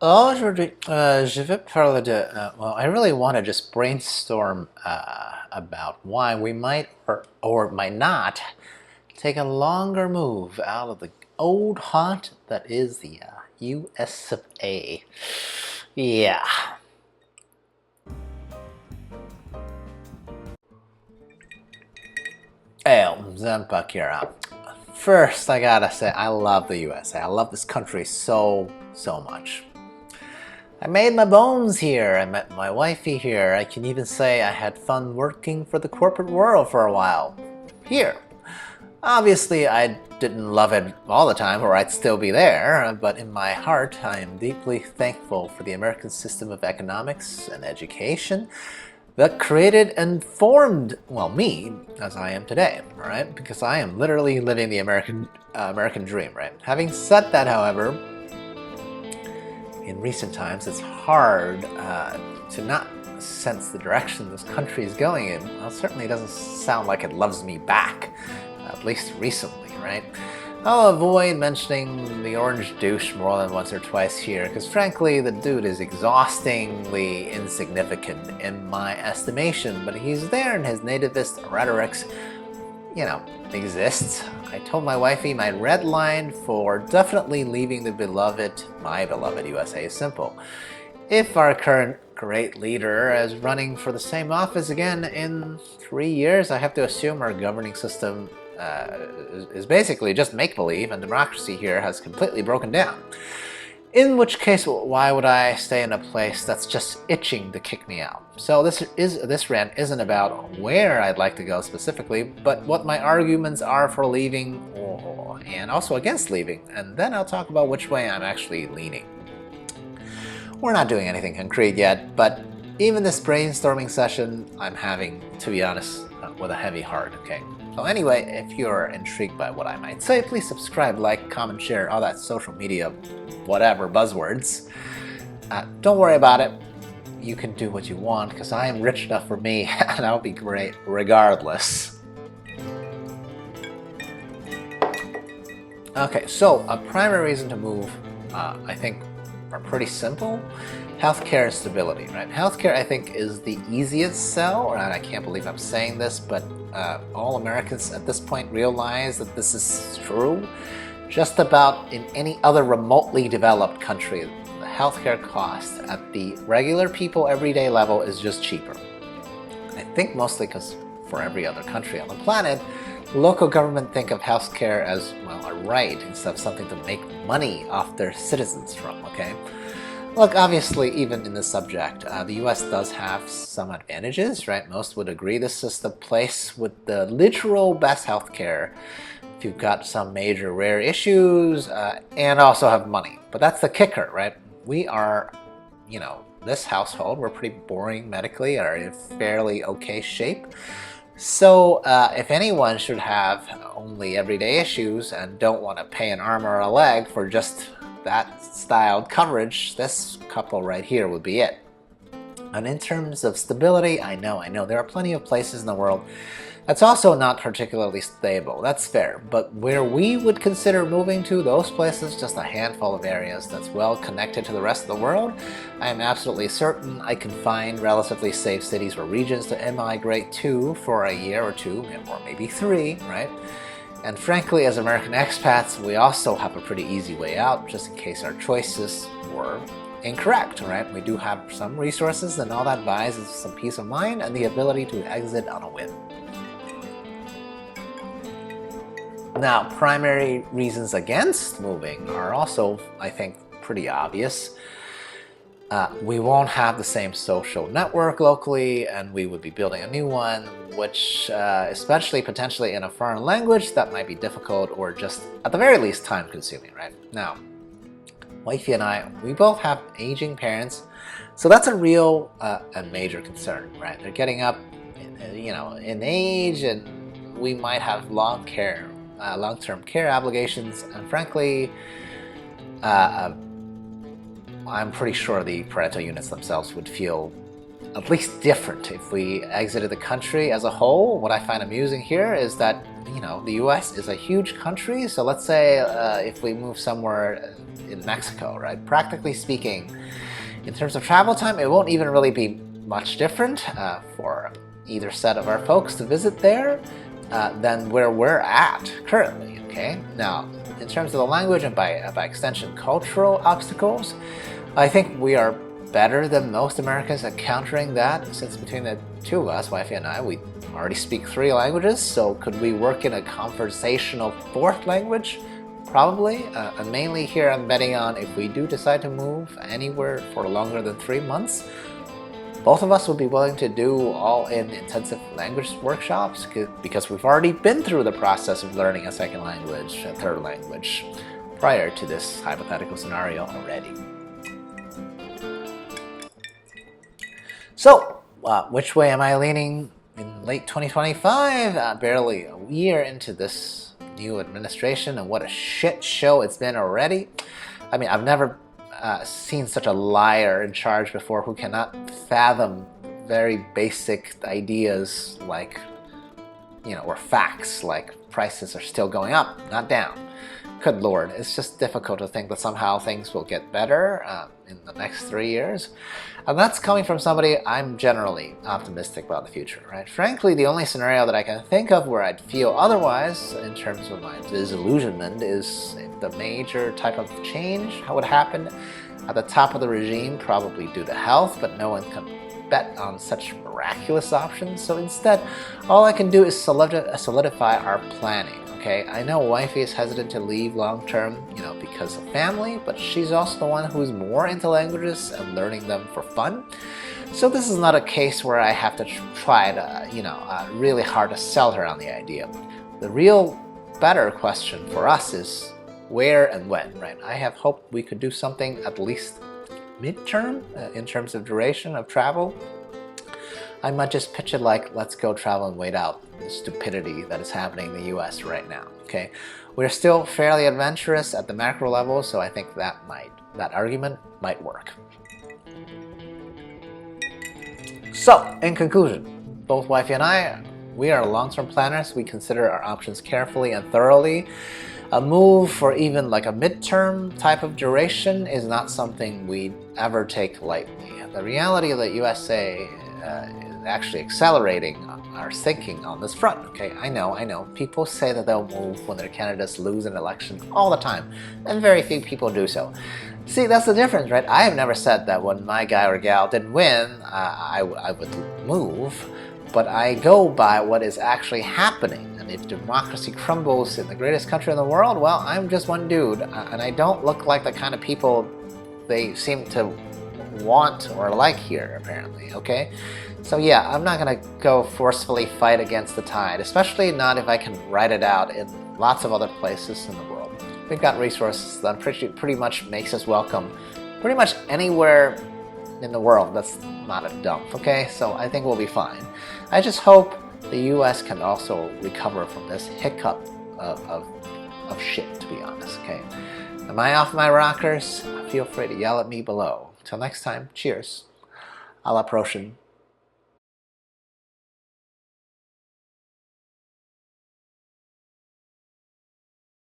Aujourd'hui, je vais parler de. Well, I really want to just brainstorm about why we might or might not take a longer move out of the old haunt that is the US of A. Yeah. Zempakira. First, I gotta say, I love the USA. I love this country so, so much. I made my bones here. I met my wifey here. I can even say I had fun working for the corporate world for a while. Here. Obviously, I didn't love it all the time, or I'd still be there, but in my heart, I am deeply thankful for the American system of economics and education that created and formed, well, me, as I am today, right? Because I am literally living the American dream, right? Having said that, however, in recent times, it's hard to not sense the direction this country is going in. Well, it certainly doesn't sound like it loves me back, at least recently, right? I'll avoid mentioning the orange douche more than once or twice here, because frankly, the dude is exhaustingly insignificant in my estimation, but he's there and his nativist rhetorics, exists. I told my wifey my red line for definitely leaving my beloved USA is simple. If our current great leader is running for the same office again in 3 years, I have to assume our governing system is basically just make-believe and democracy here has completely broken down. In which case, why would I stay in a place that's just itching to kick me out? So this rant isn't about where I'd like to go specifically, but what my arguments are for leaving and also against leaving, and then I'll talk about which way I'm actually leaning. We're not doing anything concrete yet, but even this brainstorming session I'm having, to be honest, with a heavy heart, okay? So anyway, if you're intrigued by what I might say, please subscribe, like, comment, share, all that social media, whatever, buzzwords. Don't worry about it. You can do what you want, because I am rich enough for me, and I'll be great regardless. Okay, so a primary reason to move, I think, are pretty simple. Healthcare stability, right? Healthcare, I think, is the easiest sell, and I can't believe I'm saying this, but all Americans at this point realize that this is true. Just about in any other remotely developed country, the healthcare cost at the regular people everyday level is just cheaper. I think mostly because for every other country on the planet, local government think of healthcare as, well, a right instead of something to make money off their citizens from, okay? Look, obviously, even in this subject, the US does have some advantages, right? Most would agree this is the place with the literal best healthcare if you've got some major rare issues and also have money. But that's the kicker, right? We are, this household, we're pretty boring medically, are in fairly okay shape. So if anyone should have only everyday issues and don't want to pay an arm or a leg for just that styled coverage, this couple right here would be it. And in terms of stability, I know, there are plenty of places in the world that's also not particularly stable. That's fair. But where we would consider moving to, those places, just a handful of areas that's well connected to the rest of the world, I am absolutely certain I can find relatively safe cities or regions to emigrate to for a year or two, or maybe 3, right? And frankly, as American expats, we also have a pretty easy way out, just in case our choices were incorrect, right? We do have some resources, and all that buys is some peace of mind and the ability to exit on a whim. Now, primary reasons against moving are also, I think, pretty obvious. We won't have the same social network locally, and we would be building a new one, which, especially potentially in a foreign language, that might be difficult or just, at the very least, time-consuming, right? Now, wifey and I, we both have aging parents, so that's a real and major concern, right? They're getting up, in age, and we might have long-term care obligations, and frankly, I'm pretty sure the parental units themselves would feel at least different if we exited the country as a whole. What I find amusing here is that you know, the US is a huge country, so let's say if we move somewhere in Mexico, right? Practically speaking, in terms of travel time, it won't even really be much different for either set of our folks to visit there than where we're at currently, okay? Now, in terms of the language and by extension cultural obstacles, I think we are better than most Americans at countering that, since between the two of us, wifey and I, we already speak 3 languages, so could we work in a conversational 4th language? Probably, and mainly here I'm betting on if we do decide to move anywhere for longer than 3 months, both of us would be willing to do all-in intensive language workshops because we've already been through the process of learning a 2nd language, a 3rd language, prior to this hypothetical scenario already. So, which way am I leaning in late 2025? Barely a year into this new administration, and what a shit show it's been already. I mean, I've never seen such a liar in charge before who cannot fathom very basic ideas like, you know, or facts like prices are still going up, not down. Good Lord, it's just difficult to think that somehow things will get better in the next 3 years. And that's coming from somebody I'm generally optimistic about the future, right? Frankly, the only scenario that I can think of where I'd feel otherwise in terms of my disillusionment is if the major type of change would happen at the top of the regime, probably due to health, but no one can bet on such miraculous options. So instead, all I can do is solidify our planning. Okay, I know wifey is hesitant to leave long term, you know, because of family, but she's also the one who's more into languages and learning them for fun. So this is not a case where I have to try to, you know, really hard to sell her on the idea. The real better question for us is where and when, right? I have hoped we could do something at least midterm in terms of duration of travel. I might just pitch it like, let's go travel and wait out the stupidity that is happening in the US right now, okay? We're still fairly adventurous at the macro level, so I think that argument might work. So, in conclusion, both wifey and I, we are long-term planners. We consider our options carefully and thoroughly. A move for even like a midterm type of duration is not something we'd ever take lightly. The reality of the USA is actually accelerating our thinking on this front, okay? I know. People say that they'll move when their candidates lose an election all the time, and very few people do so. See, that's the difference, right? I have never said that when my guy or gal didn't win, I would move, but I go by what is actually happening. And if democracy crumbles in the greatest country in the world, well, I'm just one dude, and I don't look like the kind of people they seem to want or like here, apparently, okay? So yeah, I'm not gonna go forcefully fight against the tide, especially not if I can ride it out in lots of other places in the world. We've got resources that pretty much makes us welcome pretty much anywhere in the world that's not a dump, okay? So I think we'll be fine. I just hope the US can also recover from this hiccup of shit, to be honest, okay? Am I off my rockers? Feel free to yell at me below. Till next time, cheers. A la prochaine.